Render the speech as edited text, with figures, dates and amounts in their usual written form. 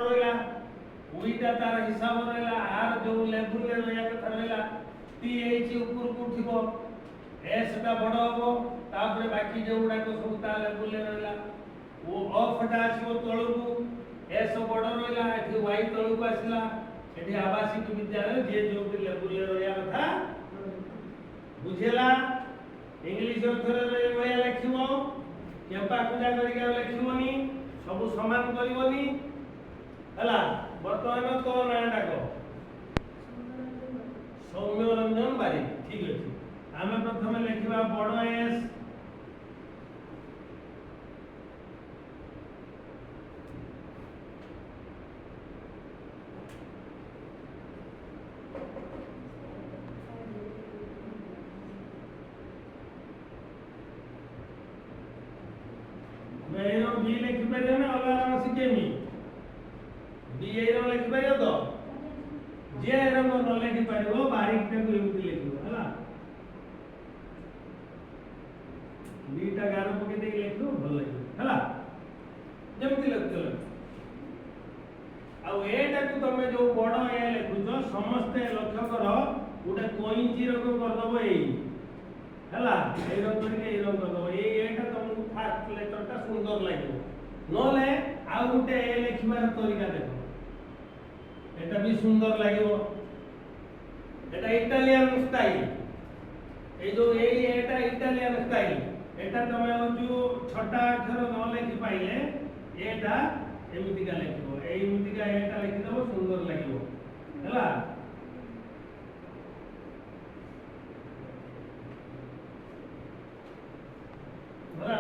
ରହିଲା ଉଇଟା ତାର ହିସାବ ରହିଲା ଆର ଯୋଉ ଲେବୁଲରେ ରହିବା କଥା ରହିଲା ଟି ହେଇଛି ଉପରକୁ ଉଠିବ ଏସ୍ ଟା ବଡ଼ ହବ ତାପରେ ବାକି ଯୋଉଗୁଡାକ ସବୁ ତା ଲେବୁଲରେ ରହିଲା ଓ ଅଫ୍ ଟା ଆସିବ ତଳକୁ ଏସ୍ ବଡ଼ ରହିଲା ଏଠି ୱାଇ ତଳକୁ ଆସିଲା ଏଠି ଆବାସିକ ବିଦ୍ୟାଳୟ ଯିଏ ଯୋଉ ଲେବୁଲରେ ରହିବା କଥା ବୁଝିଲା ଇଂଲିଶ ଅକ୍ଷରରେ ଏଭଳିଆ ଲେଖିବ କେମ୍ପା ପୂଜା କରିକି ଆଉ ଲେଖିବନି ସବୁ ସମାନ କରିବନି ହେଲା ବର୍ତ୍ତମାନ ତ ନାଁ ଡାକ ସୌମ୍ୟରଞ୍ଜନ ବାରିକ ଠିକ ଅଛି ଆମେ ପ୍ରଥମେ ଲେଖିବା ବଡ଼ ଏସ୍ बी लिखिपर ना अलग अलग शिखेमी बी एरो लिखिपर तो जे एरो न लिखि पारिबो बारीक टा को एमति लिखिबो हला बी टा गारो पके दे लिखिबो भल लागिबो हला जेमति लिखतो आ एटा को तमे जो बड़ ए लिखुछो समस्त लक्ष्य करो उडा कोइंची रको कर दबो एई हला एई रको करके एई रको कर दबो एई एटा तुमको फास्ट लेटर टा सुंदर लागिबो नले आ गुटे ए लिखिबार तरीका देखो एटा भी सुंदर लागिबो एटा इटालियन स्टाइल ए जो एटा इटालियन स्टाइल एटा तमे जो छोटा अक्षर न लिखि पाइले एटा एमितिका लिखिबो एमितिका एटा लिखि दबो सुंदर लागिबो हला हमरा